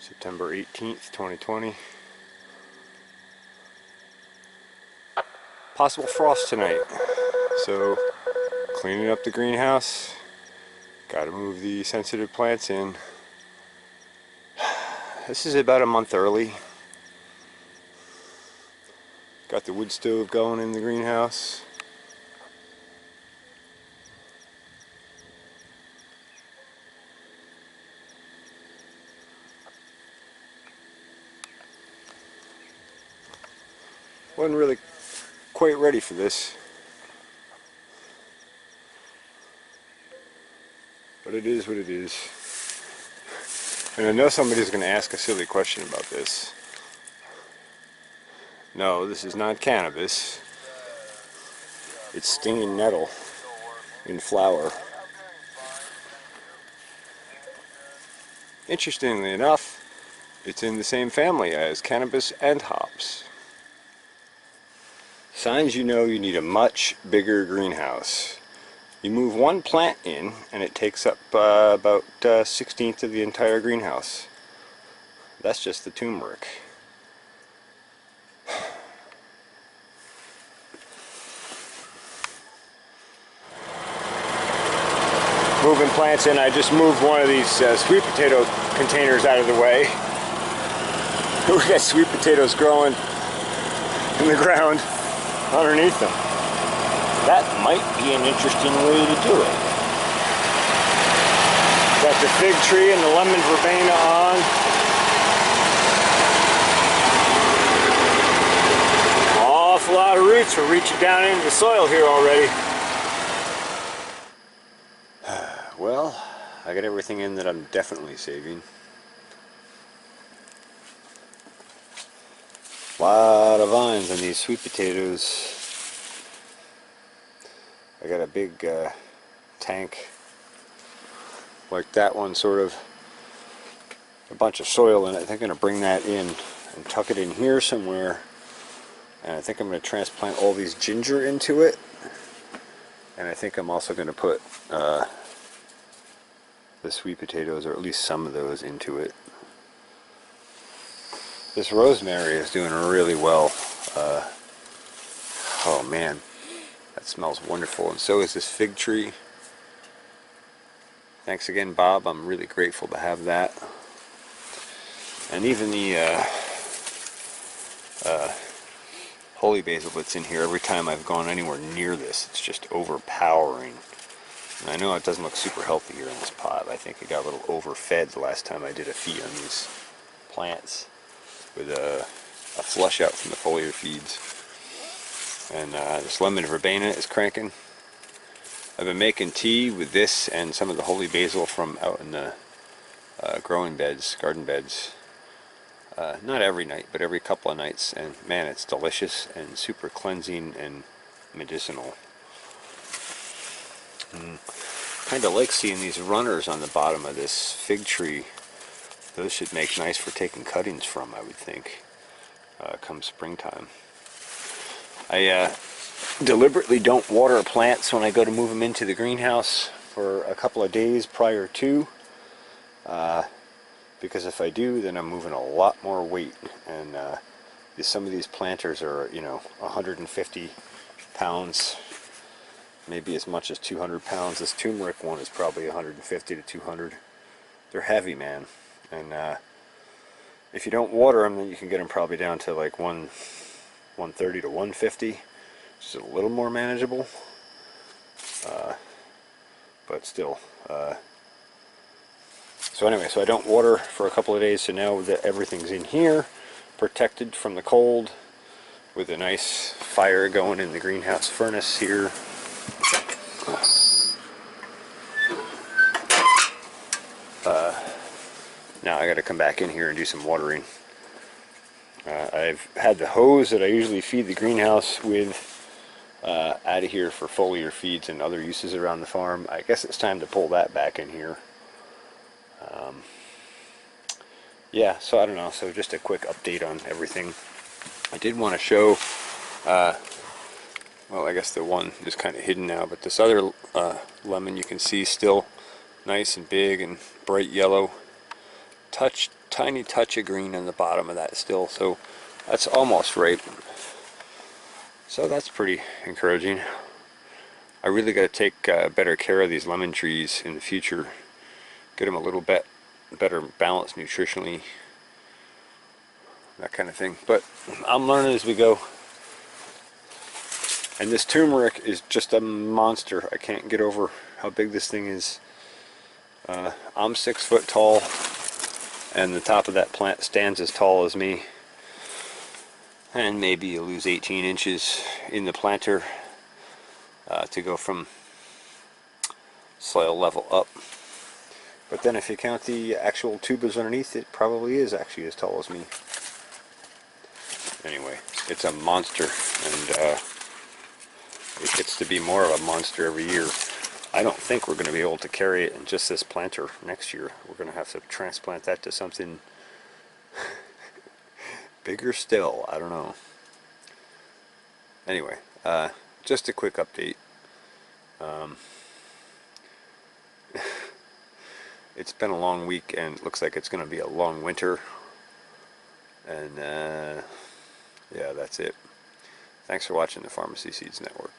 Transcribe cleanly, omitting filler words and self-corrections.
September 18th, 2020. Possible frost tonight, so cleaning up the greenhouse. Got to move the sensitive plants in. This is about a month early. Got the wood stove going in the greenhouse. Wasn't really quite ready for this, but it is what it is. And I know somebody's going to ask a silly question about this. No, this is not cannabis. It's stinging nettle in flower. Interestingly enough, it's in the same family as cannabis and hops. Signs you know you need a much bigger greenhouse. You move one plant in and it takes up about 1/16 of the entire greenhouse. That's just the turmeric. Moving plants in, I just moved one of these sweet potato containers out of the way. We got sweet potatoes growing in the ground underneath them. That might be an interesting way to do it. Got the fig tree and the lemon verbena on. Awful lot of roots are reaching down into the soil here already. Well, I got everything in that I'm definitely saving. A lot of vines on these sweet potatoes. I got a big tank like that one, sort of a bunch of soil in it. I think I'm going to bring that in and tuck it in here somewhere, and I think I'm going to transplant all these ginger into it, and I think I'm also going to put the sweet potatoes, or at least some of those, into it. This rosemary is doing really well. Oh man, that smells wonderful, and so is this fig tree. Thanks again, Bob. I'm really grateful to have that. And even the holy basil that's in here, every time I've gone anywhere near this, it's just overpowering. And I know it doesn't look super healthy here in this pot. I think it got a little overfed the last time I did a feed on these plants with a flush out from the foliar feeds. And this lemon verbena is cranking. I've been making tea with this and some of the holy basil from out in the growing beds, garden beds. Not every night, but every couple of nights. And man, it's delicious and super cleansing and medicinal. Kind of like seeing these runners on the bottom of this fig tree. Those should make nice for taking cuttings from, I would think, come springtime. I deliberately don't water plants when I go to move them into the greenhouse for a couple of days prior to, because if I do, then I'm moving a lot more weight, and some of these planters are, 150 pounds, maybe as much as 200 pounds. This turmeric one is probably 150 to 200. They're heavy, man. And if you don't water them, then you can get them probably down to like 130 to 150, which is a little more manageable. But still. So anyway, so I don't water for a couple of days, so now that everything's in here, protected from the cold, with a nice fire going in the greenhouse furnace here. Now I got to come back in here and do some watering. I've had the hose that I usually feed the greenhouse with out of here for foliar feeds and other uses around the farm. I guess it's time to pull that back in here. Yeah, so I don't know. So just a quick update on everything. I did want to show, well, I guess the one is kind of hidden now, but this other lemon you can see still nice and big and bright yellow. Touch tiny touch of green on the bottom of that still, so that's almost ripe. So that's pretty encouraging. I really got to take better care of these lemon trees in the future. Get them a little bit better balanced nutritionally, that kind of thing. But I'm learning as we go. And this turmeric is just a monster. I can't get over how big this thing is. I'm 6 foot tall, and the top of that plant stands as tall as me. And maybe you lose 18 inches in the planter to go from soil level up. But then if you count the actual tubers underneath, it probably is actually as tall as me. Anyway, it's a monster, and it gets to be more of a monster every year. I don't think we're going to be able to carry it in just this planter next year. We're going to have to transplant that to something bigger still. I don't know. Anyway, just a quick update. It's been a long week, and it looks like it's going to be a long winter. And yeah, that's it. Thanks for watching the Pharmacy Seeds Network.